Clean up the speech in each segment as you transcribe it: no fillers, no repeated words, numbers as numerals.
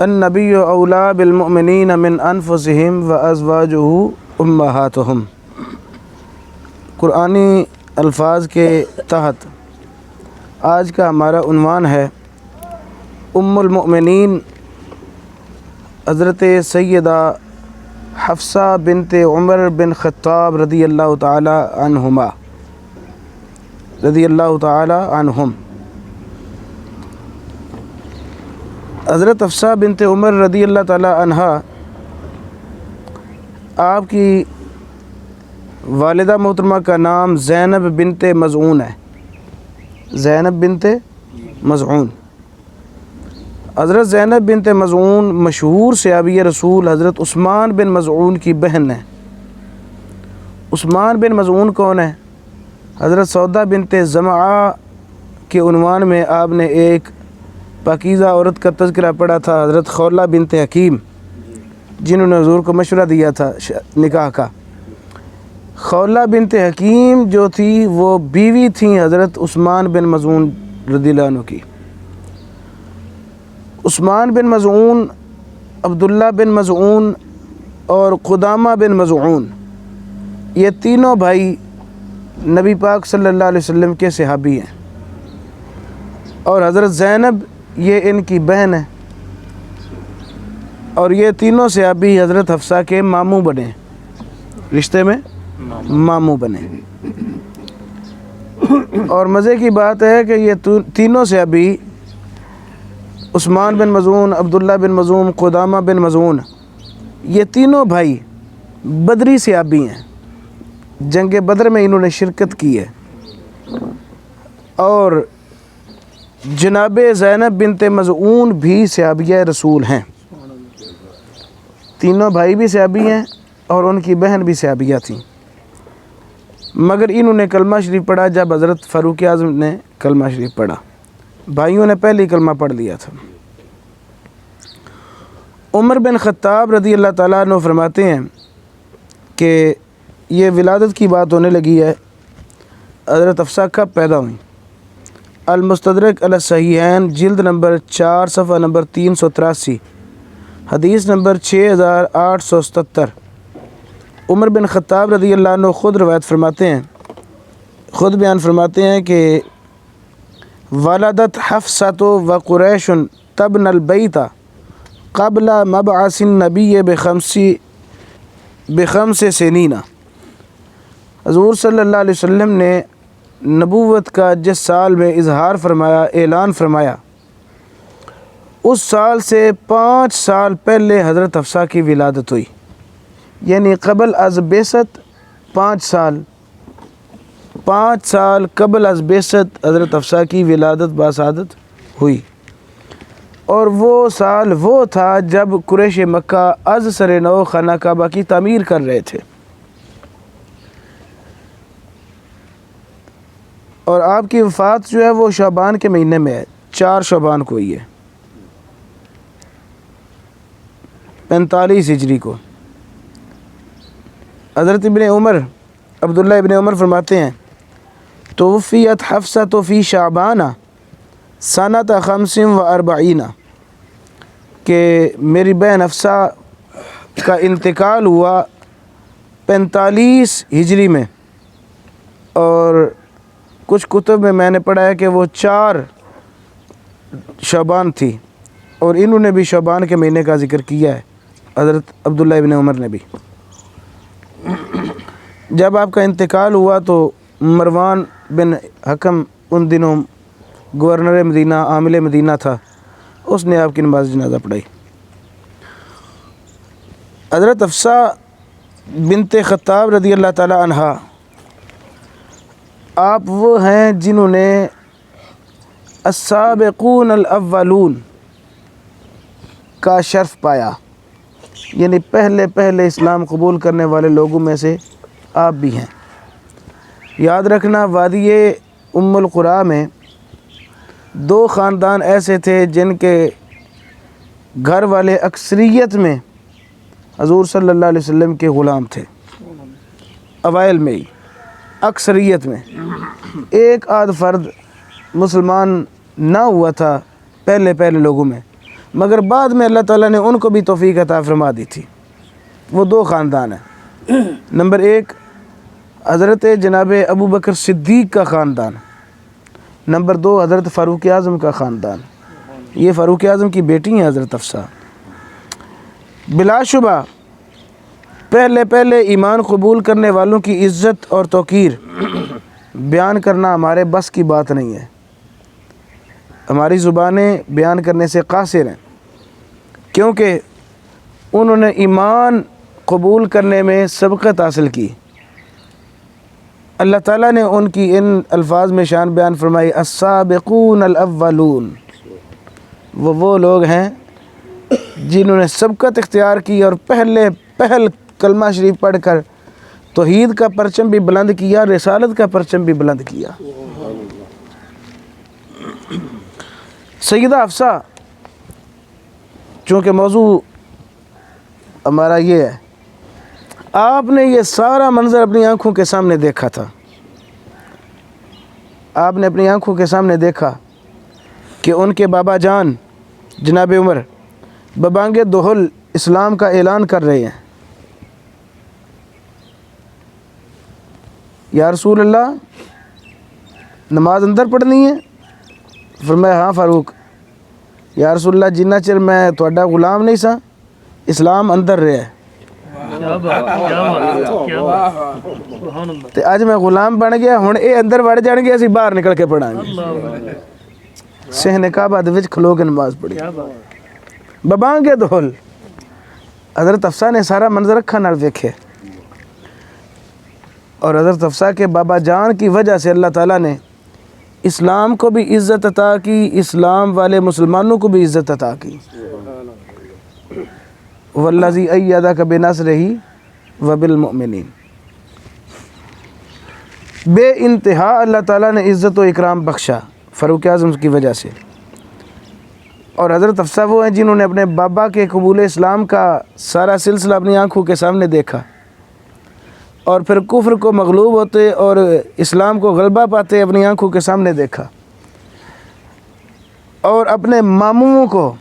النبی اولا بالمؤمنین من انفسہم وازواجہ امہاتہم۔ قرآنی الفاظ کے تحت آج کا ہمارا عنوان ہے ام المؤمنین حضرت سیدہ حفصہ بنت عمر بن خطاب رضی اللہ تعالی عنہما عنہم۔ حضرت حفصہ بنت عمر رضی اللہ تعالی عنہا آپ کی والدہ محترمہ کا نام زینب بنت مظعون ہے، زینب بنت مظعون۔ حضرت زینب بنت مظعون مشہور صحابی رسول حضرت عثمان بن مظعون کی بہن ہے۔ عثمان بن مظعون کون ہے؟ حضرت سودہ بنت زمعہ کے عنوان میں آپ نے ایک پاکیزہ عورت کا تذکرہ پڑھا تھا، حضرت خولہ بنت حکیم، جنہوں نے حضور کو مشورہ دیا تھا نکاح کا۔ خولہ بنت حکیم جو تھی وہ بیوی تھیں حضرت عثمان بن مظعون رضی اللہ عنہ کی۔ عثمان بن مظعون، عبداللہ بن مظعون اور قدامہ بن مظعون، یہ تینوں بھائی نبی پاک صلی اللہ علیہ وسلم کے صحابی ہیں، اور حضرت زینب یہ ان کی بہن ہے، اور یہ تینوں صحابی حضرت حفصہ کے ماموں بنے، رشتے میں ماموں بنے۔ اور مزے کی بات ہے کہ یہ تینوں صحابی عثمان بن مظعون، عبداللہ بن مظعون، قدامہ بن مظعون، یہ تینوں بھائی بدری صحابی ہیں، جنگ بدر میں انہوں نے شرکت کی ہے۔ اور جناب زینب بنت مظعون بھی صحابیہ رسول ہیں، تینوں بھائی بھی صحابی ہیں اور ان کی بہن بھی صحابیہ تھیں، مگر انہوں نے کلمہ شریف پڑھا جب حضرت فاروق اعظم نے کلمہ شریف پڑھا، بھائیوں نے پہلی کلمہ پڑھ لیا تھا۔ عمر بن خطاب رضی اللہ تعالیٰ عنہ فرماتے ہیں کہ یہ ولادت کی بات ہونے لگی ہے، حضرت حفصہ کب پیدا ہوئیں؟ المستدرک علی الصحیحین جلد نمبر 4 صفحہ نمبر 383، حدیث نمبر 6877۔ عمر بن خطاب رضی اللہ عنہ خود روایت فرماتے ہیں، خود بیان فرماتے ہیں کہ ولدت حفصۃ و قریش تبن البیت قبل مبعث النبی بخمس سنین۔ حضور صلی اللہ علیہ وسلم نے نبوت کا جس سال میں اظہار فرمایا، اعلان فرمایا، اس سال سے 5 سال پہلے حضرت حفصہ کی ولادت ہوئی، یعنی قبل از بعثت 5 سال قبل از بعثت حضرت حفصہ کی ولادت باسعادت ہوئی۔ اور وہ سال وہ تھا جب قریش مکہ از سر نو خانہ کعبہ کی تعمیر کر رہے تھے، اور آپ کی وفات جو ہے وہ شعبان کے مہینے میں ہے، 4 شعبان کو ہی ہے، 45 ہجری کو۔ حضرت ابن عمر، عبداللہ ابن عمر فرماتے ہیں توفیت حفصۃ فی شعبان سنۃ 45 کہ میری بہن حفصہ کا انتقال ہوا 45 ہجری میں، اور کچھ کتب میں نے پڑھا ہے کہ وہ 4 شعبان تھی، اور انہوں نے بھی شعبان کے مہینے کا ذکر کیا ہے، حضرت عبداللہ ابن عمر نے بھی۔ جب آپ کا انتقال ہوا تو مروان بن حکم ان دنوں گورنر مدینہ، عامل مدینہ تھا، اس نے آپ کی نماز جنازہ پڑھائی۔ حضرت حفصہ بنت خطاب رضی اللہ تعالی عنہا آپ وہ ہیں جنہوں نے السابقون الاولون کا شرف پایا، یعنی پہلے اسلام قبول کرنے والے لوگوں میں سے آپ بھی ہیں۔ یاد رکھنا وادی ام القریٰ میں 2 خاندان ایسے تھے جن کے گھر والے اکثریت میں حضور صلی اللہ علیہ وسلم کے غلام تھے، اوائل میں ہی اکثریت میں، ایک آدھ فرد مسلمان نہ ہوا تھا پہلے لوگوں میں، مگر بعد میں اللہ تعالیٰ نے ان کو بھی توفیق عطا فرما دی تھی۔ وہ دو خاندان ہیں، نمبر ایک حضرت جناب ابو بکر صدیق کا خاندان، نمبر دو حضرت فاروق اعظم کا خاندان۔ یہ فاروق اعظم کی بیٹی ہیں حضرت حفصہ۔ بلا شبہ پہلے ایمان قبول کرنے والوں کی عزت اور توقیر بیان کرنا ہمارے بس کی بات نہیں ہے، ہماری زبانیں بیان کرنے سے قاصر ہیں، کیونکہ انہوں نے ایمان قبول کرنے میں سبقت حاصل کی۔ اللہ تعالیٰ نے ان کی ان الفاظ میں شان بیان فرمائی، السابقون الاولون، وہ لوگ ہیں جنہوں نے سبقت اختیار کی اور پہل کلمہ شریف پڑھ کر توحید کا پرچم بھی بلند کیا، رسالت کا پرچم بھی بلند کیا۔ سیدہ حفصہ، چونکہ موضوع ہمارا یہ ہے، آپ نے یہ سارا منظر اپنی آنکھوں کے سامنے دیکھا تھا، آپ نے اپنی آنکھوں کے سامنے دیکھا کہ ان کے بابا جان جناب عمر ببانگ دہل اسلام کا اعلان کر رہے ہیں، یا رسول اللہ نماز اندر پڑھنی ہے؟ فرمایا ہاں فاروق، یا رسول اللہ جنہ چر میں تھوڑا غلام نہیں سا اسلام اندر رہا ہے، تے اج میں غلام بن گیا، ہن اے اندر وڑ جان گے، اسی باہر نکل کے پڑھاں گے۔ صحن کعبہ دے وچ کھلو کے نماز پڑھی، ببانگ دہل۔ حضرت حفصہ نے سارا منظر اکھاں نال ویکھے، اور حضرت حفصہ کے بابا جان کی وجہ سے اللہ تعالیٰ نے اسلام کو بھی عزت عطا کی، اسلام والے مسلمانوں کو بھی عزت عطا کی۔ والذی ایدک بنصرہ وبالمؤمنین، بے انتہا اللہ تعالیٰ نے عزت و اکرام بخشا فاروق اعظم کی وجہ سے۔ اور حضرت حفصہ وہ ہیں جنہوں نے اپنے بابا کے قبول اسلام کا سارا سلسلہ اپنی آنکھوں کے سامنے دیکھا، اور پھر کفر کو مغلوب ہوتے اور اسلام کو غلبہ پاتے اپنی آنکھوں کے سامنے دیکھا، اور اپنے ماموں کو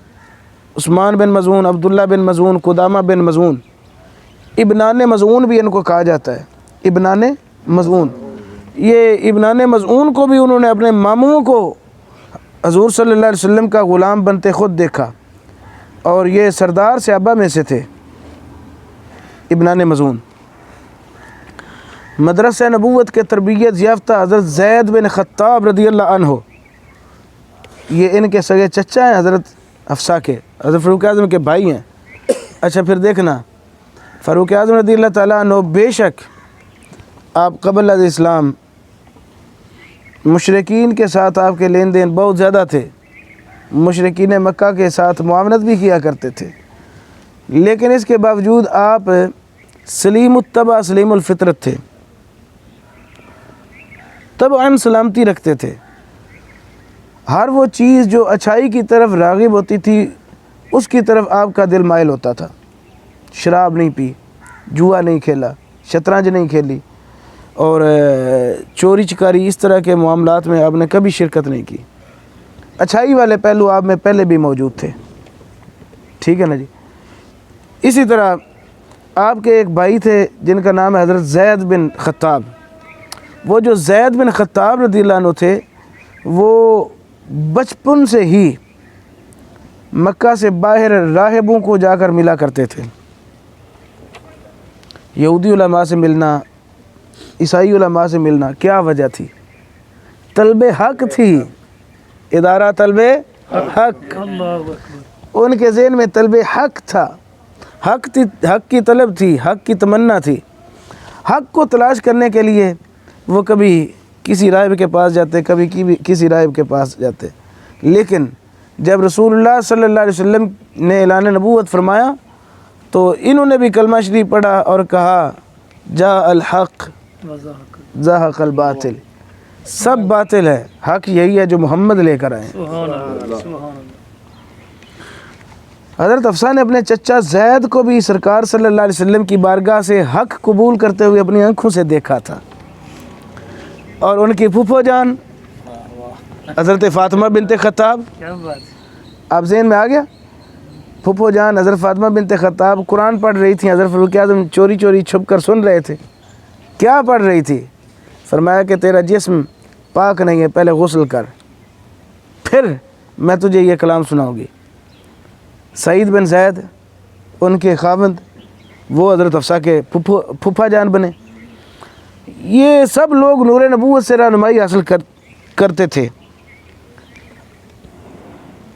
عثمان بن مظعون، عبداللہ بن مظعون، قدامہ بن مظعون، ابنان مظعون بھی ان کو کہا جاتا ہے، ابنان مظعون، یہ ابنان مظعون کو بھی انہوں نے اپنے ماموں کو حضور صلی اللہ علیہ وسلم کا غلام بنتے خود دیکھا، اور یہ سردار صحابہ میں سے تھے ابنان مظعون۔ مدرسہ نبوت کے تربیت یافتہ حضرت زید بن خطاب رضی اللہ عنہ، یہ ان کے سگے چچا ہیں حضرت حفصہ کے، حضرت فاروق اعظم کے بھائی ہیں۔ اچھا پھر دیکھنا، فاروق اعظم رضی اللہ تعالیٰ عنہ بے شک آپ قبل الاسلام مشرکین کے ساتھ آپ کے لین دین بہت زیادہ تھے، مشرکین مکہ کے ساتھ معاونت بھی کیا کرتے تھے، لیکن اس کے باوجود آپ سلیم الطبع سلیم الفطرت تھے، طبعاً سلامتی رکھتے تھے، ہر وہ چیز جو اچھائی کی طرف راغب ہوتی تھی اس کی طرف آپ کا دل مائل ہوتا تھا۔ شراب نہیں پی، جوا نہیں کھیلا، شطرنج نہیں کھیلی، اور چوری چکاری اس طرح کے معاملات میں آپ نے کبھی شرکت نہیں کی۔ اچھائی والے پہلو آپ میں پہلے بھی موجود تھے، ٹھیک ہے نا جی۔ اسی طرح آپ کے ایک بھائی تھے جن کا نام ہے حضرت زید بن خطاب۔ وہ جو زید بن خطاب رضی اللہ عنہ تھے، وہ بچپن سے ہی مکہ سے باہر راہبوں کو جا کر ملا کرتے تھے، یہودی علماء سے ملنا، عیسائی علماء سے ملنا۔ کیا وجہ تھی؟ طلب حق تھی، ادارہ طلب حق، ان کے ذہن میں طلب حق تھا، حق کی طلب تھی، حق کی تمنا تھی۔ حق کو تلاش کرنے کے لیے وہ کبھی کسی راہب کے پاس جاتے، کبھی کسی راہب کے پاس جاتے، لیکن جب رسول اللہ صلی اللہ علیہ وسلم نے اعلان نبوت فرمایا تو انہوں نے بھی کلمہ شریف پڑھا اور کہا جاء الحق زہق الباطل، سب باطل ہے، حق یہی ہے جو محمد لے کر آئے۔ حضرت حفصہ نے اپنے چچا زید کو بھی سرکار صلی اللہ علیہ وسلم کی بارگاہ سے حق قبول کرتے ہوئے اپنی آنکھوں سے دیکھا تھا، اور ان کی پھوپھو جان حضرت فاطمہ بنت خطاب، آپ ذہن میں آ گیا؟ پھپھو جان حضرت فاطمہ بنت خطاب قرآن پڑھ رہی تھیں، حضرت فاروق اعظم چوری چوری چھپ کر سن رہے تھے. کیا پڑھ رہی تھی؟ فرمایا کہ تیرا جسم پاک نہیں ہے، پہلے غسل کر، پھر میں تجھے یہ کلام سناؤں گی. سعید بن زید ان کے خاوند، وہ حضرت حفصہ کے پھپھا جان بنے. یہ سب لوگ نور نبوت سے رہنمائی حاصل کرتے تھے.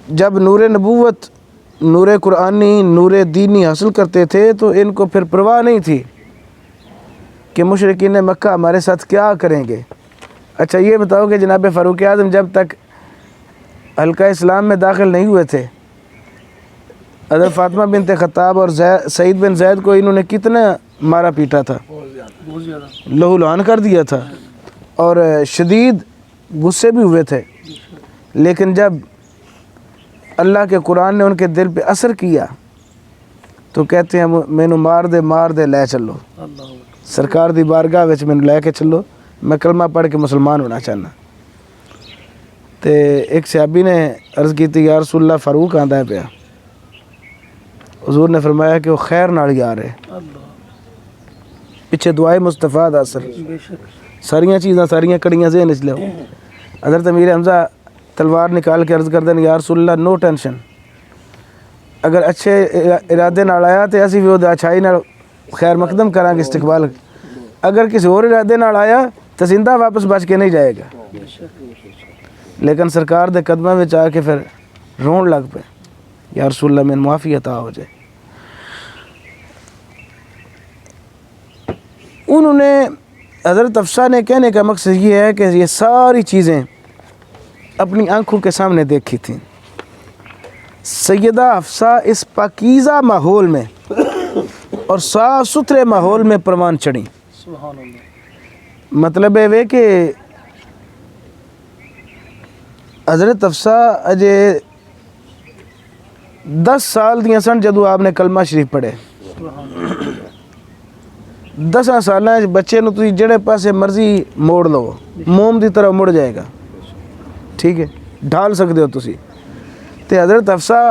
جب نور نبوت، نور قرآنی، نور دینی حاصل کرتے تھے تو ان کو پھر پرواہ نہیں تھی کہ مشرکین مکہ ہمارے ساتھ کیا کریں گے. اچھا یہ بتاؤ کہ جناب فاروق اعظم جب تک حلقہ اسلام میں داخل نہیں ہوئے تھے، حضرت فاطمہ بنت خطاب اور سعید بن زید کو انہوں نے کتنا مارا پیٹا تھا، لہو لہان کر دیا تھا، اور شدید غصے بھی ہوئے تھے. لیکن جب اللہ کے قرآن نے ان کے دل پہ اثر کیا تو کہتے ہیں مینوں مار دے لے چلو، سرکار دی بارگاہ وچ مینوں لے کے چلو، میں کلمہ پڑھ کے مسلمان ہونا چاہنا. تے ایک صحابی نے عرض کی تھی یا رسول اللہ فاروق آندا ہے پیا. حضور نے فرمایا کہ وہ خیر نال یار ہے، پیچھے دعائے مصطفیٰ دا اثر. ساریاں چیزاں ساریاں کڑیاں ذہن وچ لو. حضرت امیر حمزہ تلوار نکال کے عرض کردے یا رسول اللہ نو ٹینشن، اگر اچھے ارادے نال آیا تو اسی بھی وہ اچھائی نال خیر مقدم کریں گے استقبال. اگر کسی اور ارادے نال آیا تو زندہ واپس بچ کے نہیں جائے گا. لیکن سرکار دے قدموں میں آ کے پھر رون لگ پے، یا رسول اللہ میں معافی عطا ہو جائے. انہوں نے حضرت حفصہ نے کہنے کا مقصد یہ ہے کہ یہ ساری چیزیں اپنی آنکھوں کے سامنے دیکھی تھیں. سیدہ حفصہ اس پاکیزہ ماحول میں اور صاف ستھرے ماحول میں پروان چڑھی. مطلب ہے کہ حضرت حفصہ اجے 10 سال دیاں سن جدو آپ نے کلمہ شریف پڑھے. 10 سالاں بچے نو تسی جڑے پاسے مرضی موڑ لو، موم دی طرح مڑ جائے گا، ٹھیک ہے، ڈھال سکتے ہو تسی. تے حضرت حفصہ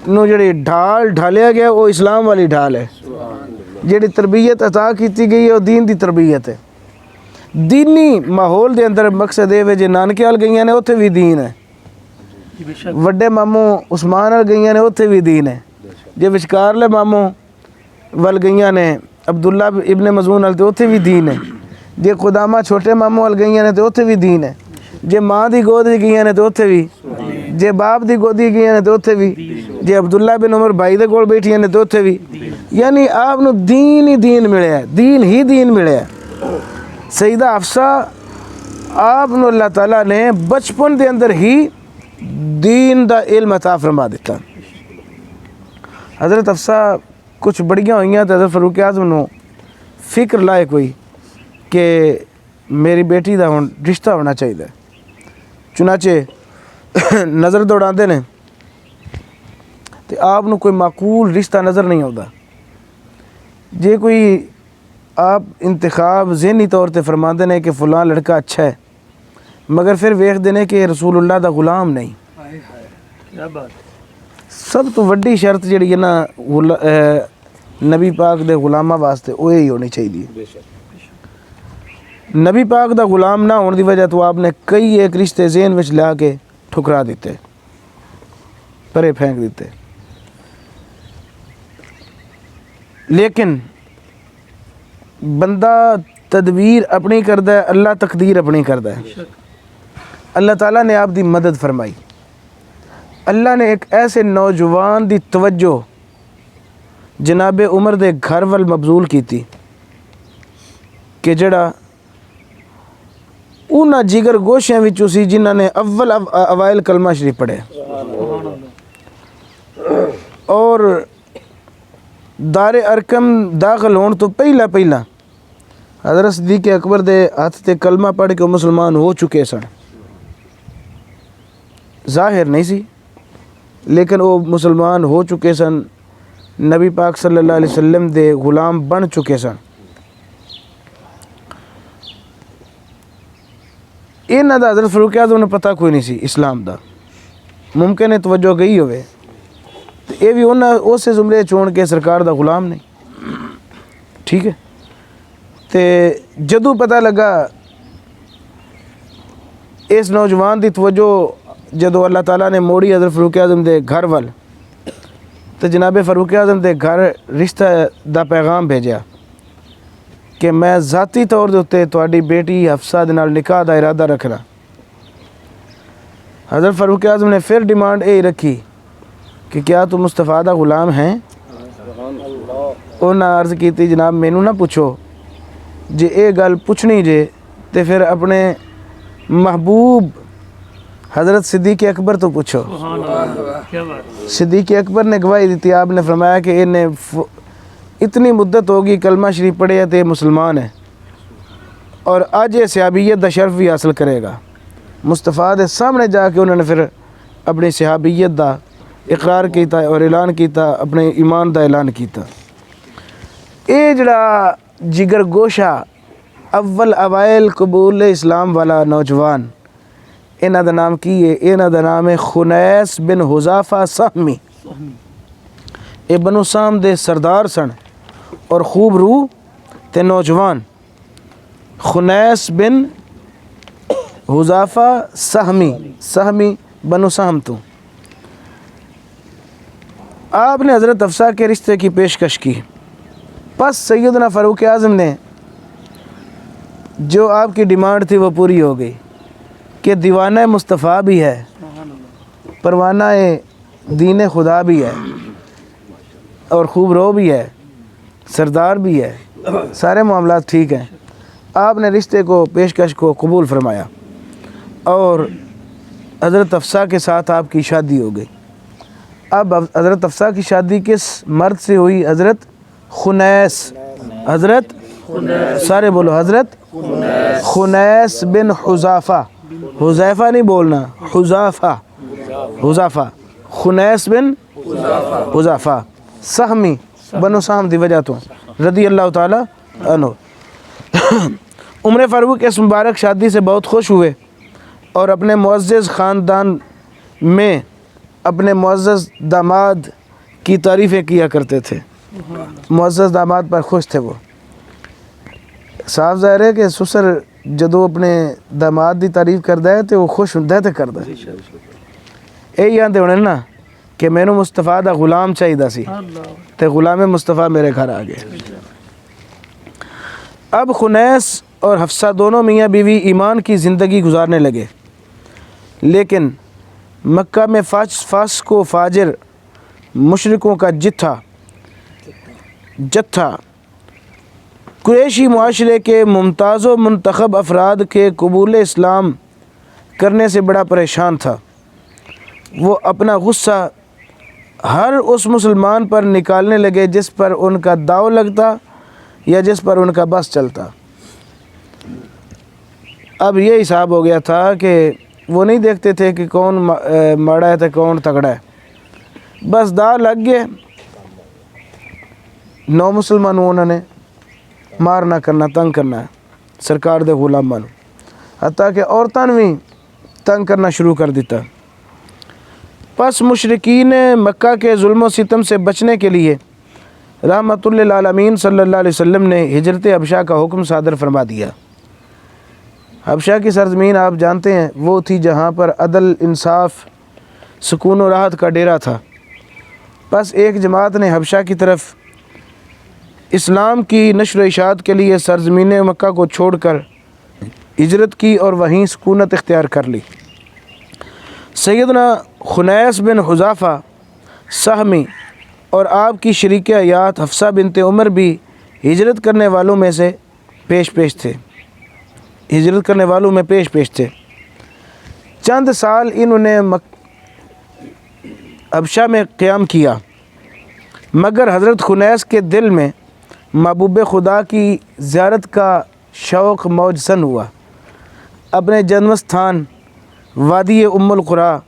نو جڑی ڈھالیا گیا وہ اسلام والی ڈھال ہے. جڑی تربیت عطا کیتی گئی ہے وہ دین دی تربیت ہے. دینی ماحول دے اندر مقصد یہ جے نانکے وال گئیاں نے اتھے بھی دین ہے، وڈے ماموں عثمان وال گئیاں نے اتھے بھی دین ہے، جے وچکارلے ماموں وال گئیاں نے عبداللہ ابن مزون وال تے اتھے بھی دین ہے، جے قدامہ چھوٹے ماموں وال گئیاں نے تے اتھے بھی دین ہے، جے ماں دی گود دی گئیاں نے تے اتھے بھی، جے باپ دی گود دی گئیاں نے تے اتھے بھی، جے عبداللہ بن عمر بھائی دے کول بیٹھیاں نے تے اتھے بھی. یعنی آپ نو دین ہی دین ملیا ہے، دین ہی دین ملیا ہے. سیدہ حفصہ آپ نو اللہ تعالیٰ نے بچپن دے اندر ہی دین دا علم عطا فرما دیتا. حضرت حفصہ کچھ بڑیاں ہوئیاں تو حضرت فاروق اعظم نو فکر لائق ہوئی کہ میری بیٹی دا ہن رشتہ ہونا چاہیے. چنانچہ نظر دوڑاندے نے تے آپ نو کوئی معقول رشتہ نظر نہیں آتا. جے کوئی آپ انتخاب ذہنی طور تے فرماندے نے کہ فلاں لڑکا اچھا ہے، مگر پھر ویکھ دے نے کہ رسول اللہ دا غلام نہیں. سب تو وڈی شرط جڑی ہے نا نبی پاک دے غلامہ واسطے وہ یہی ہونی چاہیے. نبی پاک دا غلام نہ ہونے دی وجہ تو آپ نے کئی ایک رشتے ذہن وچ لا کے ٹھکرا دیتے، پرے پھینک دیتے. لیکن بندہ تدبیر اپنی کردا ہے، اللہ تقدیر اپنی کردا ہے. اللہ تعالیٰ نے آپ دی مدد فرمائی. اللہ نے ایک ایسے نوجوان دی توجہ جناب عمر دے گھر وال مبذول کیتی کہ جڑا انہاں جگر گوشیاں وچوں سی جنہاں نے اوائل کلمہ شریف پڑھے، اور دار ارکم داخل ہون تو پہلا حضرت صدیق اکبر دے ہاتھ تے کلمہ پڑھ کے مسلمان ہو چکے سن. ظاہر نہیں سی لیکن وہ مسلمان ہو چکے سن، نبی پاک صلی اللہ علیہ وسلم دے غلام بن چکے سن. انہاں دا حضرت فاروق اعظم نے پتہ کوئی نہیں سی اسلام دا. ممکن ہے توجہ گئی ہوئے تو یہ بھی انہاں اسے زمرے چون کے سرکار دا غلام نہیں. ٹھیک ہے. تے جدوں پتہ لگا اس نوجوان دی توجہ جدوں اللہ تعالیٰ نے موڑی حضرت فاروق اعظم دے گھر ول، تو جناب فاروق اعظم دے گھر رشتہ دا پیغام بھیجا کہ میں ذاتی طور دے اتے تہاڈی بیٹی حفصہ دے نال نکاح دا ارادہ رکھنا. حضرت فاروق اعظم نے پھر ڈیمانڈ یہ رکھی کہ کیا تو مصطفیٰ دا غلام ہیں؟ انہاں عرض کیتی جناب مینوں نہ پوچھو، جے اے گل پوچھنی جے تے پھر اپنے محبوب حضرت صدیق اکبر تو پوچھو. صدیق اکبر نے گواہی دیتی. آپ نے فرمایا کہ انہیں اتنی مدت ہوگی کلمہ شریف پڑھے تے مسلمان ہے اور آج یہ صحابیت دا شرف بھی حاصل کرے گا. مصطفیٰ دے سامنے جا کے انہوں نے پھر اپنی صحابیت دا اقرار کیتا اور اعلان کیتا، اپنے ایمان دا اعلان کیتا. اے جڑا جگر گوشہ اول اوائل قبول اسلام والا نوجوان، انہاں دا نام کی ہے؟ انہاں دا نام ہے خنیس بن حذافہ سہمی. اے بنو سام دے سردار سن اور خوب روح تے نوجوان. خنیس بن حذافہ سہمی بنو سہم تو. آپ نے حضرت حفصہ کے رشتے کی پیشکش کی. پس سیدنا فاروق اعظم نے جو آپ کی ڈیمانڈ تھی وہ پوری ہو گئی کہ دیوانہ مصطفیٰ بھی ہے، پروانہ دین خدا بھی ہے اور خوب رو بھی ہے، سردار بھی ہے، سارے معاملات ٹھیک ہیں. آپ نے رشتے کو پیشکش کو قبول فرمایا اور حضرت حفصہ کے ساتھ آپ کی شادی ہو گئی. اب حضرت حفصہ کی شادی کس مرد سے ہوئی؟ حضرت خنیس. حضرت سارے بولو، حضرت خنیس بن حذافہ. حذیفہ نہیں بولنا، حذافہ. خنیس بن حذافہ سہمی بنو سہم دی وجہ تو رضی اللہ تعالی عنہ. عمر فاروق اس مبارک شادی سے بہت خوش ہوئے اور اپنے معزز خاندان میں اپنے معزز داماد کی تعریفیں کیا کرتے تھے. معزز داماد پر خوش تھے وہ. صاف ظاہر ہے کہ سسر جدو اپنے داماد دی تعریف کردا ہے تو وہ خوش ہوندا ہے تے کردا ہے. یہی آندے ہونے نا کہ مینوں مصطفیٰ دا غلام چاہیدا سی تے غلام مصطفیٰ میرے گھر آ گئے. اب خنیس اور حفصہ دونوں میاں بیوی ایمان کی زندگی گزارنے لگے، لیکن مکہ میں فاسق و فاجر مشرکوں کا جتھا قریشی معاشرے کے ممتاز و منتخب افراد کے قبول اسلام کرنے سے بڑا پریشان تھا. وہ اپنا غصہ ہر اس مسلمان پر نکالنے لگے جس پر ان کا داؤ لگتا یا جس پر ان کا بس چلتا. اب یہ حساب ہو گیا تھا کہ وہ نہیں دیکھتے تھے کہ کون ماڑا ہے تو کون تگڑا ہے. بس دا لگ گئے 9 مسلمانوں انہوں نے مارنا کرنا تنگ کرنا ہے سرکار دے غلاماں، حتیٰ کہ عورتاں بھی تنگ کرنا شروع کر دیتا. پس مشرکین مکہ کے ظلم و ستم سے بچنے کے لیے رحمت للعالمین صلی اللہ علیہ وسلم نے ہجرت حبشہ کا حکم صادر فرما دیا. حبشہ کی سرزمین آپ جانتے ہیں وہ تھی جہاں پر عدل، انصاف، سکون و راحت کا ڈیرا تھا. پس ایک جماعت نے حبشہ کی طرف اسلام کی نشر و اشاعت کے لیے سرزمین مکہ کو چھوڑ کر ہجرت کی اور وہیں سکونت اختیار کر لی. سیدنا خنیس بن حذافہ سہمی اور آپ کی شریک حیات حفصہ بنت عمر بھی ہجرت کرنے والوں میں پیش تھے. چند سال انہوں نے حبشہ میں قیام کیا، مگر حضرت خنیس کے دل میں محبوب خدا کی زیارت کا شوق موجزن ہوا. اپنے جنم استھان وادی ام القریٰ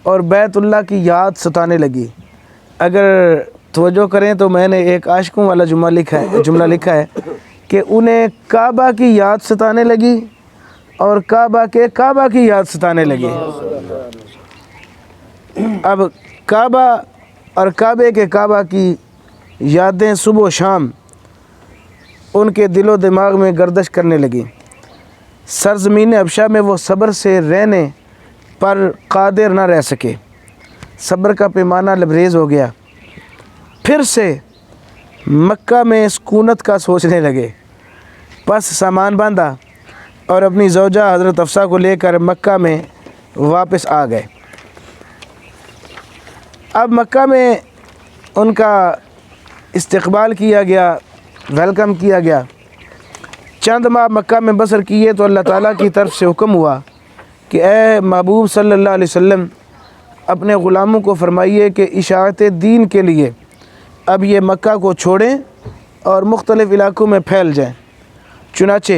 اور بیت اللہ کی یاد ستانے لگی. اگر توجہ کریں تو میں نے ایک عاشقوں والا جملہ لکھا ہے کہ انہیں کعبہ کی یاد ستانے لگی اور کعبہ کی یاد ستانے لگی. اب کعبہ اور کعبے کے کعبہ کی یادیں صبح و شام ان کے دل و دماغ میں گردش کرنے لگیں۔ سرزمین حبشہ میں وہ صبر سے رہنے پر قادر نہ رہ سکے، صبر کا پیمانہ لبریز ہو گیا۔ پھر سے مکہ میں سکونت کا سوچنے لگے، پس سامان باندھا اور اپنی زوجہ حضرت حفصہ کو لے کر مکہ میں واپس آ گئے۔ اب مکہ میں ان کا استقبال کیا گیا، ویلکم کیا گیا۔ چند ماہ مکہ میں بسر کیے تو اللہ تعالیٰ کی طرف سے حکم ہوا کہ اے محبوب صلی اللہ علیہ وسلم، اپنے غلاموں کو فرمائیے کہ اشاعت دین کے لیے اب یہ مکہ کو چھوڑیں اور مختلف علاقوں میں پھیل جائیں۔ چنانچہ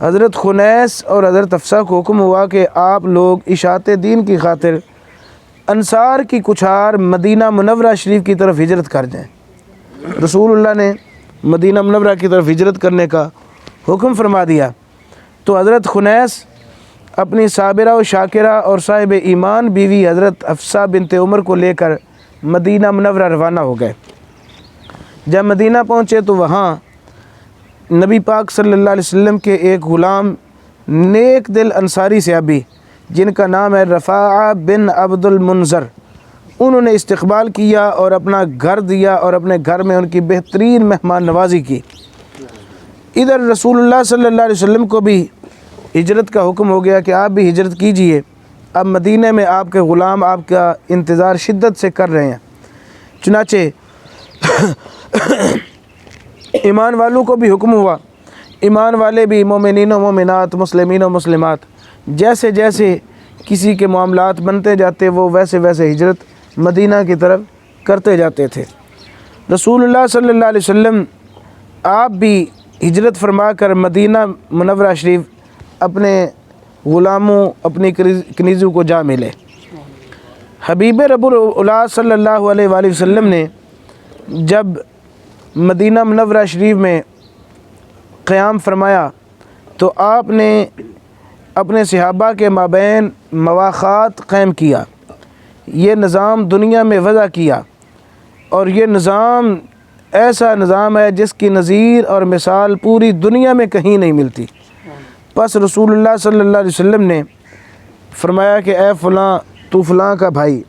حضرت خنیس اور حضرت حفصہ کو حکم ہوا کہ آپ لوگ اشاعت دین کی خاطر انصار کی کچھار مدینہ منورہ شریف کی طرف ہجرت کر جائیں۔ رسول اللہ نے مدینہ منورہ کی طرف ہجرت کرنے کا حکم فرما دیا تو حضرت خنیس اپنی صابرہ و شاکرہ اور صاحب ایمان بیوی حضرت حفصہ بنت عمر کو لے کر مدینہ منورہ روانہ ہو گئے۔ جب مدینہ پہنچے تو وہاں نبی پاک صلی اللہ علیہ وسلم کے ایک غلام نیک دل انصاری صحابی جن کا نام ہے رفاعہ بن عبد المنذر، انہوں نے استقبال کیا اور اپنا گھر دیا اور اپنے گھر میں ان کی بہترین مہمان نوازی کی۔ ادھر رسول اللہ صلی اللہ علیہ وسلم کو بھی ہجرت کا حکم ہو گیا کہ آپ بھی ہجرت کیجئے۔ اب مدینہ میں آپ کے غلام آپ کا انتظار شدت سے کر رہے ہیں۔ چنانچہ ایمان والوں کو بھی حکم ہوا، ایمان والے بھی مومنین و مومنات، مسلمین و مسلمات جیسے جیسے کسی کے معاملات بنتے جاتے وہ ویسے ویسے ہجرت مدینہ کی طرف کرتے جاتے تھے۔ رسول اللہ صلی اللہ علیہ وسلم آپ بھی ہجرت فرما کر مدینہ منورہ شریف اپنے غلاموں اپنی کنیزوں کو جا ملے۔ حبیب رب العلا صلی اللہ علیہ وآلہ وسلم نے جب مدینہ منورہ شریف میں قیام فرمایا تو آپ نے اپنے صحابہ کے مابین مواخات قائم کیا، یہ نظام دنیا میں وضع کیا، اور یہ نظام ایسا نظام ہے جس کی نظیر اور مثال پوری دنیا میں کہیں نہیں ملتی۔ پس رسول اللہ صلی اللہ علیہ وسلم نے فرمایا کہ اے فلاں تو فلاں کا بھائی،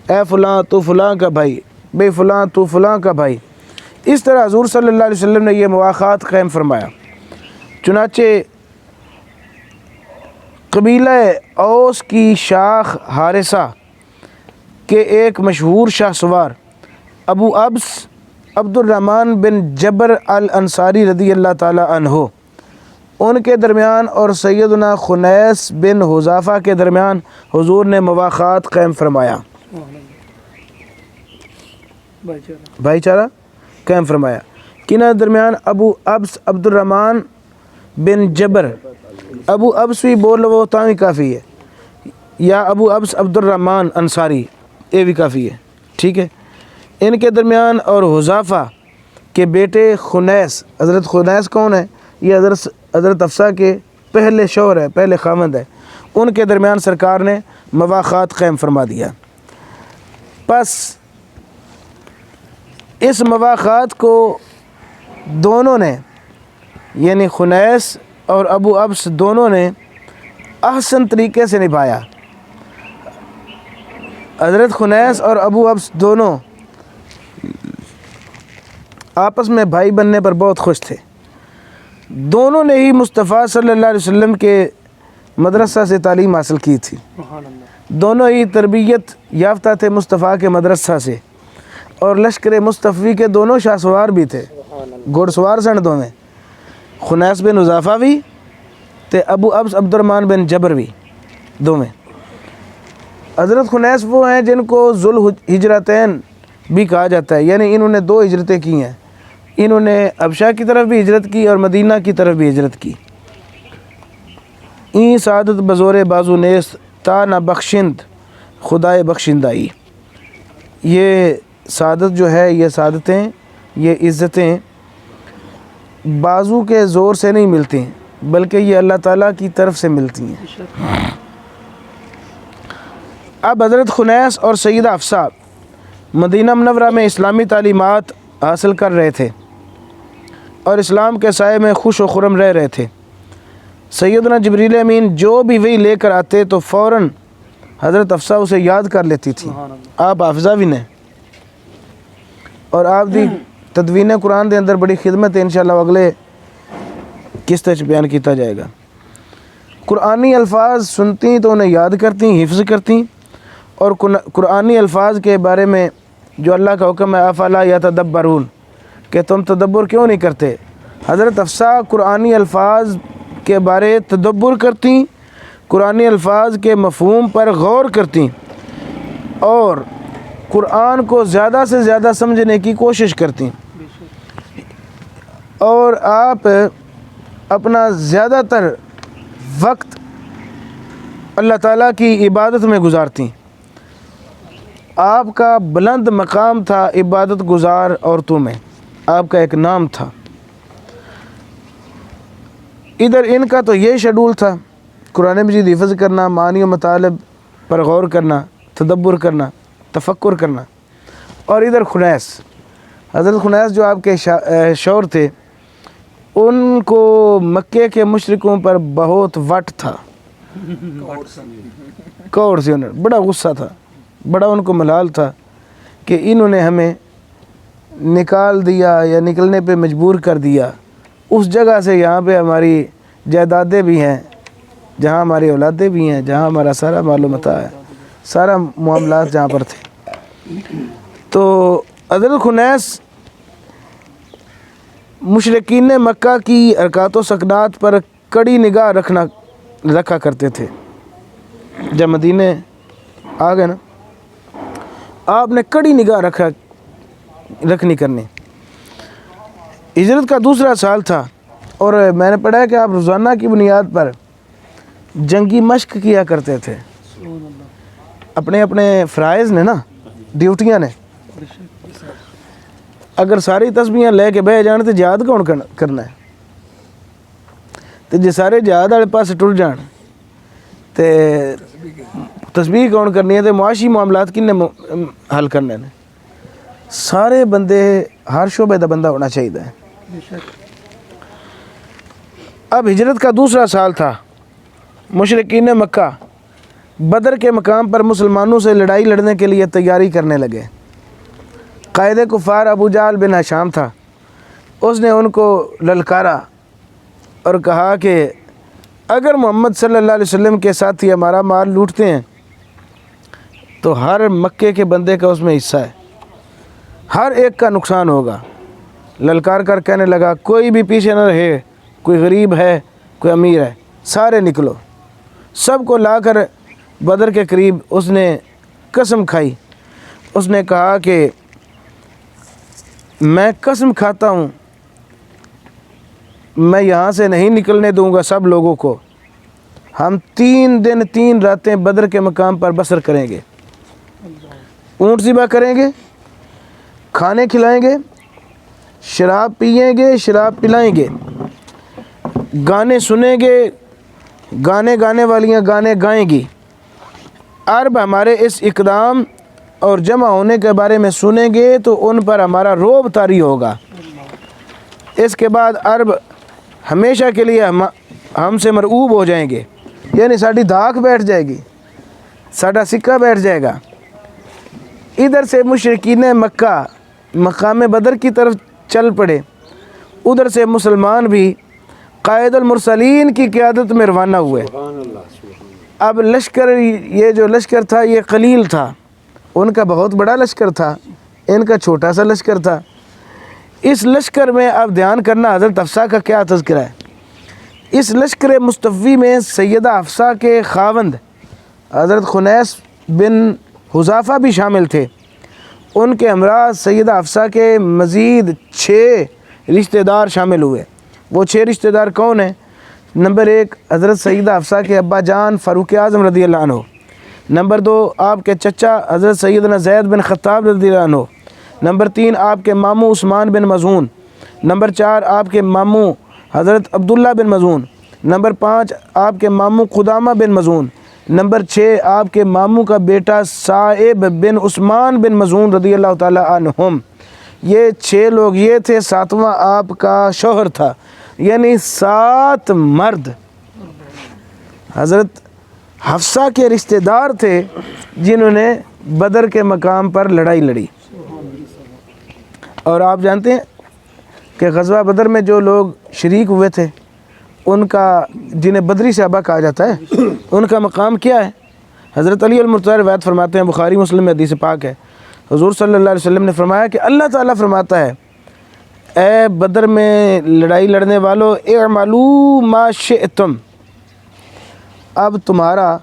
اے فلاں تو فلاں کا بھائی، بے فلاں تو فلاں کا بھائی۔ اس طرح حضور صلی اللہ علیہ وسلم نے یہ مواخات قائم فرمایا۔ چنانچہ قبیلہ اوس کی شاخ حارثہ کے ایک مشہور شاہ سوار ابو ابس عبد الرحمن بن جبر الانصاری رضی اللہ تعالی عنہ، ان کے درمیان اور سیدنا خنیس بن حذافہ کے درمیان حضور نے مواخات قائم فرمایا، بھائی چارہ قائم فرمایا۔ کنہ درمیان ابو ابس عبد الرحمن بن جبر، ابو ابس بھی بول لو تاں بھی کافی ہے، یا ابو ابس عبد الرحمن انصاری یہ بھی کافی ہے، ٹھیک ہے۔ ان کے درمیان اور حذافہ کے بیٹے خنیس، حضرت خنیس کون ہے؟ یہ حضرت حفصہ کے پہلے شوہر ہے، پہلے خامند ہے، ان کے درمیان سرکار نے مواخات قائم فرما دیا۔ پس اس مواخات کو دونوں نے یعنی خنیس اور ابو ابس دونوں نے احسن طریقے سے نبھایا۔ حضرت خنیس اور ابو ابس دونوں آپس میں بھائی بننے پر بہت خوش تھے۔ دونوں نے ہی مصطفیٰ صلی اللہ علیہ وسلم کے مدرسہ سے تعلیم حاصل کی تھی، دونوں ہی تربیت یافتہ تھے مصطفیٰ کے مدرسہ سے، اور لشکر مصطفی کے دونوں شاہ سوار بھی تھے، گھوڑ سوار سن دونوں، خنیس بن حذافہ بھی تے ابو ابس عبد الرحمن بن جبر بھی دونوں۔ حضرت خنیس وہ ہیں جن کو ذو الہجرتین بھی کہا جاتا ہے، یعنی انہوں نے 2 ہجرتیں کی ہیں، انہوں نے حبشہ کی طرف بھی ہجرت کی اور مدینہ کی طرف بھی ہجرت کی۔ این سعادت بزور بازو نیست تا نہ بخشند خدائے بخشندائی، یہ سعادت جو ہے، یہ سعادتیں، یہ عزتیں بازو کے زور سے نہیں ملتی بلکہ یہ اللہ تعالیٰ کی طرف سے ملتی ہیں۔ اب حضرت خنیس اور سیدہ حفصہ مدینہ منورہ میں اسلامی تعلیمات حاصل کر رہے تھے اور اسلام کے سائے میں خوش و خرم رہ رہے تھے۔ سیدنا جبریل امین جو بھی وہی لے کر آتے تو فوراً حضرت حفصہ اسے یاد کر لیتی تھی۔ آپ حافظہ بھی نے اور آپ دی تدوین قرآن دے اندر بڑی خدمت ہے، انشاءاللہ اگلے قسط وچ بیان کیتا جائے گا۔ قرآنی الفاظ سنتی تو انہیں یاد کرتی، حفظ کرتی، اور قرآنی الفاظ کے بارے میں جو اللہ کا حکم ہے افلا یتدبرون کہ تم تدبر کیوں نہیں کرتے، حضرت حفصہ قرآنی الفاظ کے بارے تدبر کرتی، قرآنی الفاظ کے مفہوم پر غور کرتی اور قرآن کو زیادہ سے زیادہ سمجھنے کی کوشش کرتی، اور آپ اپنا زیادہ تر وقت اللہ تعالیٰ کی عبادت میں گزارتی۔ آپ کا بلند مقام تھا عبادت گزار عورتوں میں، آپ کا ایک نام تھا۔ ادھر ان کا تو یہ شیڈول تھا، قرآن مجید حفظ کرنا، معانی و مطالب پر غور کرنا، تدبر کرنا، تفکر کرنا، اور ادھر خنیس، حضرت خنیس جو آپ کے شوہر تھے، ان کو مکے کے مشرکوں پر بہت وٹ تھا، کوڑ سے انہیں بڑا غصہ تھا، بڑا ان کو ملال تھا کہ انہوں نے ہمیں نکال دیا یا نکلنے پہ مجبور کر دیا اس جگہ سے یہاں پہ ہماری جائیدادیں بھی ہیں، جہاں ہماری اولادیں بھی ہیں، جہاں ہمارا سارا مال و متاع ہے، سارا معاملات جہاں پر تھے۔ تو حضرت خنیس مشرکین مکہ کی حرکات و سکنات پر کڑی نگاہ رکھا کرتے تھے۔ جب مدینے آ گئے نا، آپ نے کڑی نگاہ رکھنی کرنی۔ ہجرت کا دوسرا سال تھا اور میں نے پڑھا ہے کہ آپ روزانہ کی بنیاد پر جنگی مشق کیا کرتے تھے، اپنے اپنے فرائض نے نا، ڈیوٹیاں نے۔ اگر ساری تسبیحاں لے کے بہ جان تو جہاد کون کرنا ہے؟ تو جی سارے جہاد والے پاس ٹر جان تو تسبیح کون کرنی ہے؟ تو معاشی معاملات کن نے حل کرنے نے؟ سارے بندے ہر شعبے دا بندہ ہونا چاہیے۔ اب ہجرت کا دوسرا سال تھا، مشرکین مکہ بدر کے مقام پر مسلمانوں سے لڑائی لڑنے کے لیے تیاری کرنے لگے۔ قائد کفار ابو جہل بن ہشام تھا، اس نے ان کو للکارا اور کہا کہ اگر محمد صلی اللہ علیہ وسلم کے ساتھی ہمارا مال لوٹتے ہیں تو ہر مکے کے بندے کا اس میں حصہ ہے، ہر ایک کا نقصان ہوگا۔ للکار کر کہنے لگا کوئی بھی پیچھے نہ رہے، کوئی غریب ہے، کوئی امیر ہے، سارے نکلو۔ سب کو لا کر بدر کے قریب اس نے قسم کھائی، اس نے کہا کہ میں قسم کھاتا ہوں میں یہاں سے نہیں نکلنے دوں گا سب لوگوں کو، ہم 3 دن 3 راتیں بدر کے مقام پر بسر کریں گے، اونٹ ذبح کریں گے، کھانے کھلائیں گے، شراب پئیں گے، شراب پلائیں گے، گانے سنیں گے، گانے والیاں گانے گائیں گی۔ عرب ہمارے اس اقدام اور جمع ہونے کے بارے میں سنیں گے تو ان پر ہمارا رعب طاری ہوگا۔ اس کے بعد عرب ہمیشہ کے لیے ہم سے مرعوب ہو جائیں گے، یعنی ساڑی دھاک بیٹھ جائے گی، ساڑا سکہ بیٹھ جائے گا۔ ادھر سے مشرکین مکہ مقام بدر کی طرف چل پڑے، ادھر سے مسلمان بھی قائد المرسلین کی قیادت میں روانہ ہوئے۔ اب لشکر، یہ جو لشکر تھا یہ قلیل تھا، ان کا بہت بڑا لشکر تھا، ان کا چھوٹا سا لشکر تھا۔ اس لشکر میں اب دھیان کرنا حضرت حفصہ کا کیا تذکرہ ہے۔ اس لشکر مصطفی میں سیدہ حفصہ کے خاوند حضرت خنیس بن حذافہ بھی شامل تھے۔ ان کے ہمراہ سیدہ حفصہ کے مزید 6 رشتہ دار شامل ہوئے۔ وہ 6 رشتہ دار کون ہیں؟ نمبر 1 حضرت سیدہ حفصہ کے ابا جان فاروق اعظم رضی اللہ عنہ، نمبر 2 آپ کے چچا حضرت سیدنا زید بن خطاب رضی اللہ عنہ، نمبر 3 آپ کے ماموں عثمان بن مظعون، نمبر 4 آپ کے ماموں حضرت عبداللہ بن مظعون، نمبر 5 آپ کے ماموں قدامہ بن مظعون، نمبر 6 آپ کے ماموں کا بیٹا صائب بن عثمان بن مظعون رضی اللہ تعالی عنہم، یہ 6 لوگ یہ تھے، 7واں آپ کا شوہر تھا، یعنی 7 مرد حضرت حفصہ کے رشتہ دار تھے جنہوں نے بدر کے مقام پر لڑائی لڑی۔ اور آپ جانتے ہیں کہ غزوہ بدر میں جو لوگ شریک ہوئے تھے ان کا، جنہیں بدری صحابہ کہا جاتا ہے، ان کا مقام کیا ہے؟ حضرت علی المرتضیٰ روایت فرماتے ہیں، بخاری مسلم میں حدیث پاک ہے، حضور صلی اللہ علیہ وسلم نے فرمایا کہ اللہ تعالیٰ فرماتا ہے، اے بدر میں لڑائی لڑنے والو اعملوا ما شئتم، اب تمہارا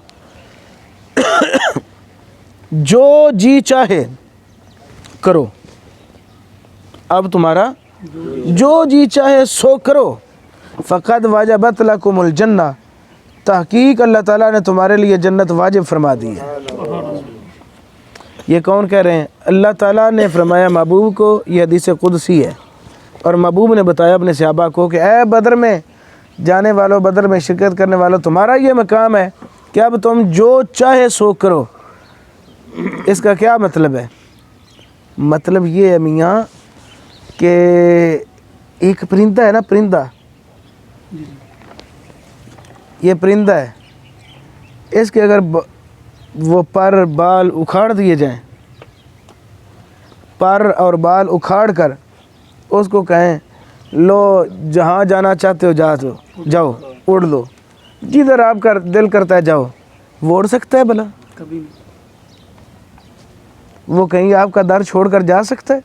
جو جی چاہے کرو، اب تمہارا جو جی چاہے سو کرو، فقد واجبت لکم الجنہ، تحقیق اللہ تعالیٰ نے تمہارے لیے جنت واجب فرما دی ہے۔ یہ کون کہہ رہے ہیں؟ اللہ تعالیٰ نے فرمایا محبوب کو، یہ حدیث قدسی ہے، اور محبوب نے بتایا اپنے صحابہ کو کہ اے بدر میں جانے والوں، بدر میں شرکت کرنے والوں، تمہارا یہ مقام ہے کہ اب تم جو چاہے سو کرو۔ اس کا کیا مطلب ہے؟ مطلب یہ ہے میاں کہ ایک پرندہ ہے نا، پرندہ، یہ پرندہ ہے، اس کے اگر وہ پر بال اکھاڑ دیے جائیں، پر اور بال اکھاڑ کر اس کو کہیں لو جہاں جانا چاہتے ہو جاؤ، اڑ لو، جدھر آپ کا دل کرتا ہے جاؤ، وہ اڑ سکتا ہے بھلا؟ کبھی نہیں۔ وہ کہیں آپ کا در چھوڑ کر جا سکتا ہے؟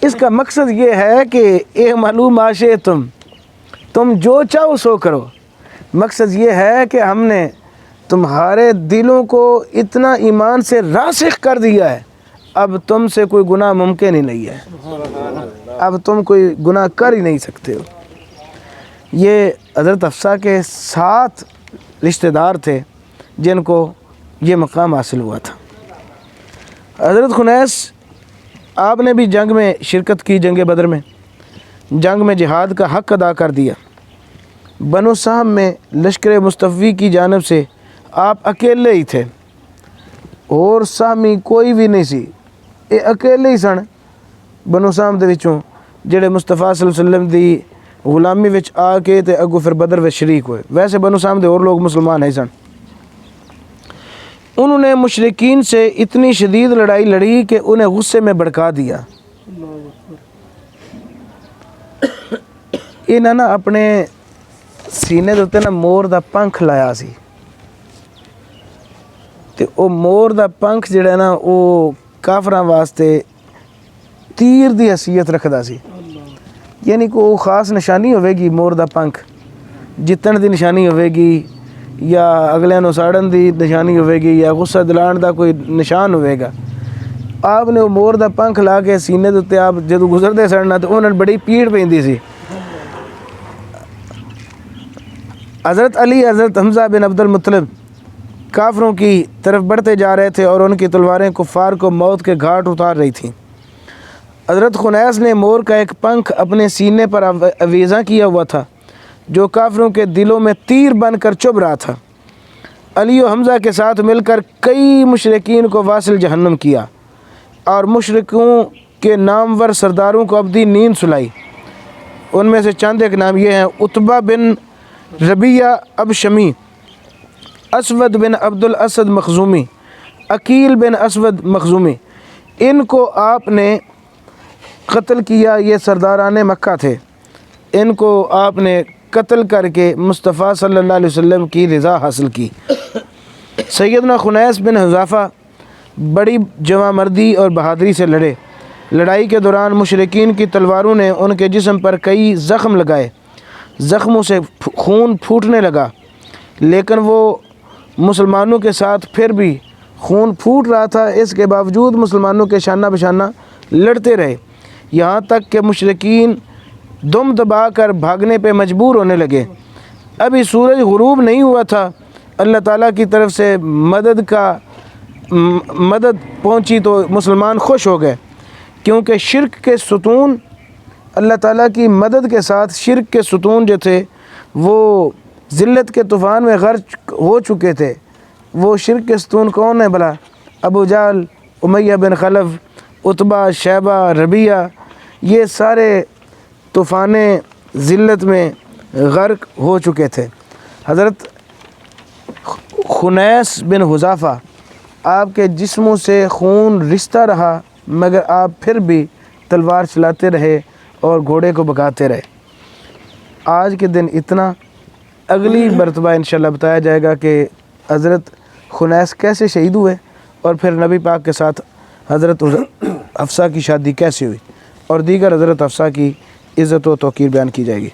اس کا مقصد یہ ہے کہ اعملوا ما شئتم، تم جو چاہو سو کرو۔ مقصد یہ ہے کہ ہم نے تمہارے دلوں کو اتنا ایمان سے راسخ کر دیا ہے، اب تم سے کوئی گناہ ممکن ہی نہیں ہے، اب تم کوئی گناہ کر ہی نہیں سکتے ہو۔ یہ حضرت حفصہ کے 7 رشتہ دار تھے جن کو یہ مقام حاصل ہوا تھا۔ حضرت خنیس آپ نے بھی جنگ میں شرکت کی، جنگ بدر میں، جنگ میں جہاد کا حق ادا کر دیا۔ بنو سہم میں لشکر مصطفی کی جانب سے آپ اکیلے ہی تھے، اور سہمی کوئی بھی نہیں سی، یہ اکیلے ہی سن بنو سہم دے وچوں جڑے مصطفیٰ صلی اللہ علیہ وسلم دی غلامی وچ آ کے تے اگوں پھر بدر وچ شریک ہوئے۔ ویسے بنو سہم دے اور لوگ مسلمان نہیں سن۔ انہوں نے مشرکین سے اتنی شدید لڑائی لڑی کہ انہیں غصے میں بھڑکا دیا۔ انہاں نا اپنے سینے دے نا مور دا پنکھ لایا سی، تے او مور دا پنکھ جڑا ہے نا او کافراں واسطے تیر دی حیثیت رکھدا سی، یعنی کوئی خاص نشانی ہوئے گی، مور دا پنکھ جتن دی نشانی ہوئے گی، یا اگلے نو ساڑن دی نشانی ہوئے گی، یا غصہ دلان دا کوئی نشان ہوئے گا۔ آپ نے وہ مور دا پنکھ لا کے سینے دے آپ جدو گزردے سڑنا تو انہوں نے بڑی پیڑ پیندی سی۔ حضرت علی، حضرت حمزہ بن عبد المطلب کافروں کی طرف بڑھتے جا رہے تھے اور ان کی تلواریں کفار کو موت کے گھاٹ اتار رہی تھیں۔ حضرت خنیس نے مور کا ایک پنکھ اپنے سینے پر آویزاں کیا ہوا تھا جو کافروں کے دلوں میں تیر بن کر چبھ رہا تھا۔ علی و حمزہ کے ساتھ مل کر کئی مشرکین کو واصل جہنم کیا اور مشرکوں کے نامور سرداروں کو ابدی نیند سلائی۔ ان میں سے چند ایک نام یہ ہیں: عتبہ بن ربیعہ ابشمی، اسود بن عبد الاسد مخزومی، عقیل بن اسود مخزومی۔ ان کو آپ نے قتل کیا، یہ سرداران مکہ تھے۔ ان کو آپ نے قتل کر کے مصطفیٰ صلی اللہ علیہ وسلم کی رضا حاصل کی۔ سیدنا خنیس بن حذافہ بڑی جواں مردی اور بہادری سے لڑے۔ لڑائی کے دوران مشرکین کی تلواروں نے ان کے جسم پر کئی زخم لگائے، زخموں سے خون پھوٹنے لگا، لیکن وہ مسلمانوں کے ساتھ پھر بھی خون پھوٹ رہا تھا، اس کے باوجود مسلمانوں کے شانہ بشانہ لڑتے رہے، یہاں تک کہ مشرکین دم دبا کر بھاگنے پہ مجبور ہونے لگے۔ ابھی سورج غروب نہیں ہوا تھا، اللہ تعالیٰ کی طرف سے مدد پہنچی تو مسلمان خوش ہو گئے، کیونکہ شرک کے ستون، اللہ تعالیٰ کی مدد کے ساتھ شرک کے ستون جو تھے وہ ذلت کے طوفان میں غرق ہو چکے تھے، وہ شرک کے ستون کون ہے بھلا؟ ابو جہل، امیہ بن خلف، عتبہ، شیبہ، ربیہ، یہ سارے طوفان ذلت میں غرق ہو چکے تھے۔ حضرت خنیس بن حذافہ، آپ کے جسموں سے خون رستا رہا مگر آپ پھر بھی تلوار چلاتے رہے اور گھوڑے کو بھگاتے رہے۔ آج کے دن اتنا، اگلی مرتبہ انشاءاللہ بتایا جائے گا کہ حضرت خنیس کیسے شہید ہوئے اور پھر نبی پاک کے ساتھ حضرت حفصہ کی شادی کیسے ہوئی، اور دیگر حضرت حفصہ کی عزت و توقیر بیان کی جائے گی۔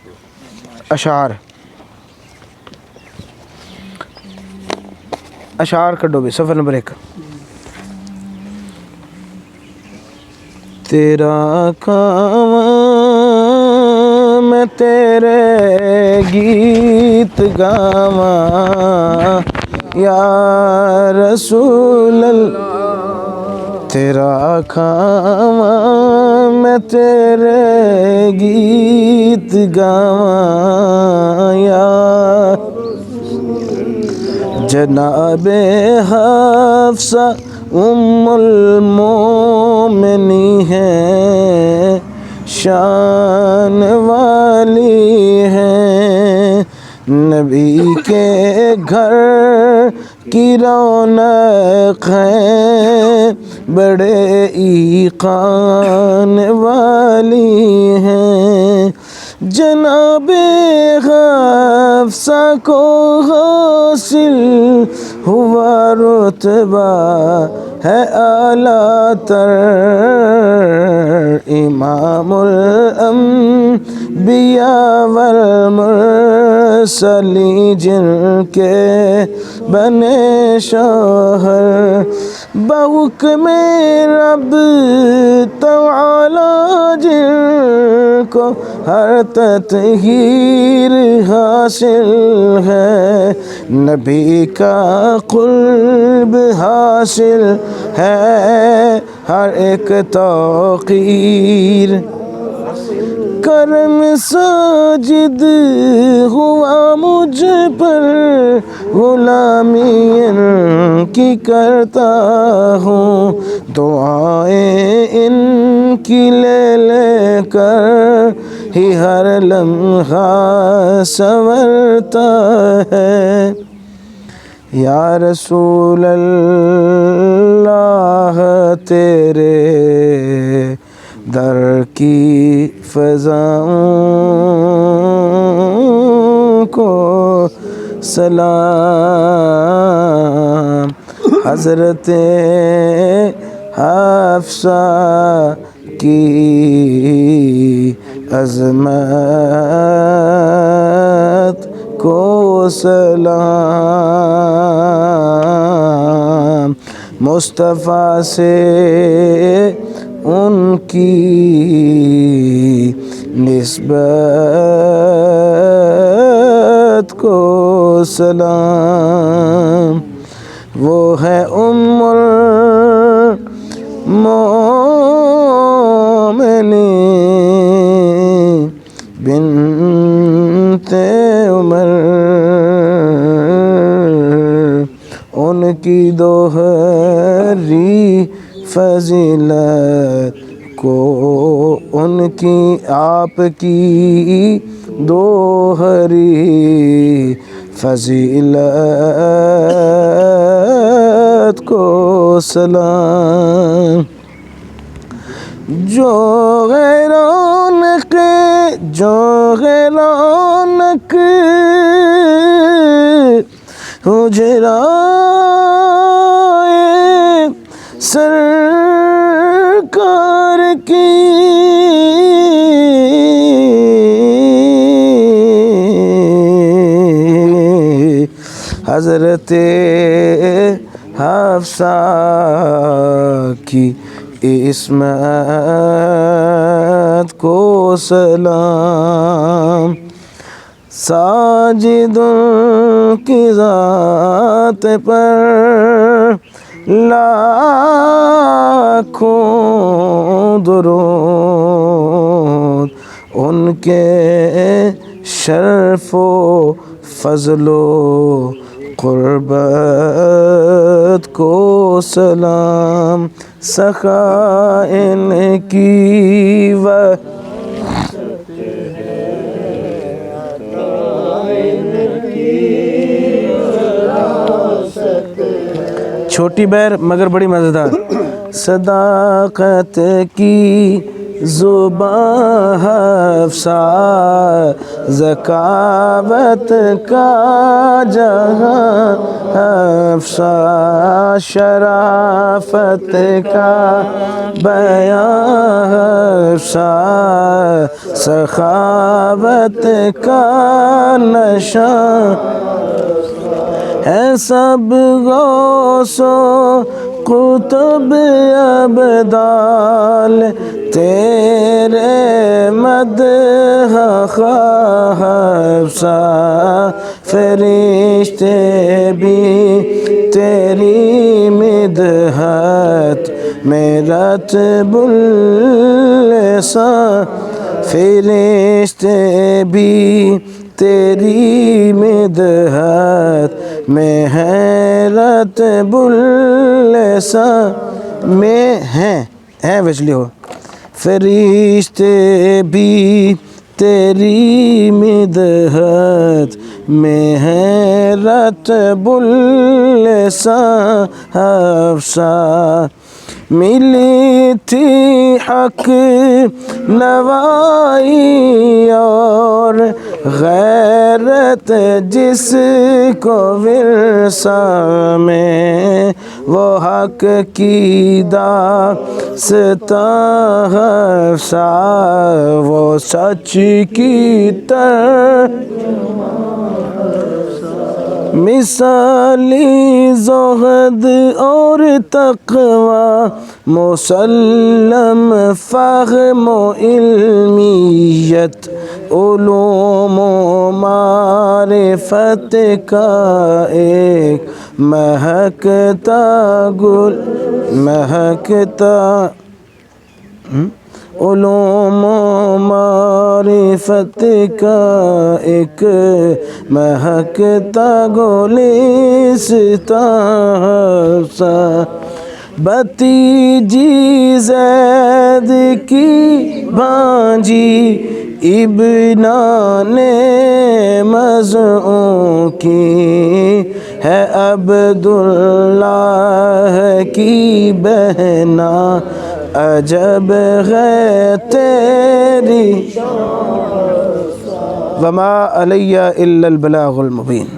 اشعار کڈو بھی، صفحہ نمبر 1۔ تیرا کام میں تیرے گیت گاواں یا رسول اللہ، تیرا کام میں تیرے گیت گاواں یا جناب حفصہ ام المومنی ہے، شان والی ہے، نبی کے گھر کی رونق ہے، بڑے ایقان والی ہے، جناب حفصہ کو حاصل ہوا رتبہ ہے اعلیٰ تر، امام الانبیاء والمرسلین جن کے بنے شوہر، بحکم رب تعالی جن کو ہر تطہیر حاصل ہے، نبی کا قرب حاصل ہے، ہر ایک توقیر، کرم ساجد ہوا مجھ پر، غلامی ان کی کرتا ہوں، دعائیں ان کی لے لے کر ہی ہر لمحہ سنورتا ہے، یا رسول اللہ تیرے در کی فضاؤں کو سلام، حضرت حفصہ کی عظمت کو سلام، مصطفیٰ سے ان کی نسبت کو سلام، وہ ہے ام المومنین بنت عمر، ان کی دوہری فضیلت کو، ان کی آپ کی دوہری فضیلت کو سلام، جو غیرانق حجرائے سرکار کی، حضرت حفصہ کی عصمت کو سلام، ساجدوں کی ذات پر لاکھوں درود، ان کے شرف و فضل و قربت کو سلام سخا ان کی چھوٹی بیر مگر بڑی مزیدار. صداقت کی زبان حفصہ ذکاوت کا جہاں حفصہ شرافت کا بیان حفصہ سخاوت کا نشان ہے سب غوث و قطب ابدال تیرے مدح خواہ حفصہ فرشتے بھی تیری مدحت میں رتب اللسان فرشتے بھی تیری مدحت میں ہے رتب اللسان میں ہیں وچلی ہو فرشتے بھی تیری مدحت میں ہے رتب اللسان حفصہ ملی تھی حق نوائی اور غیرت جس کو ورثہ میں وہ حق کی داستان حفصہ وہ سچ کی مثالی زہد اور تقوی مسلم فہم و علمیت علوم و معرفت کا ایک مہکتا گل علوم و معرفت کا ایک مہکتا گلستان حفصہ بھتیجی زید کی بھانجی ابنان مظعون کی ہے عبداللہ کی بہنا عجب ہے تیری وما علی الا البلاغ المبین.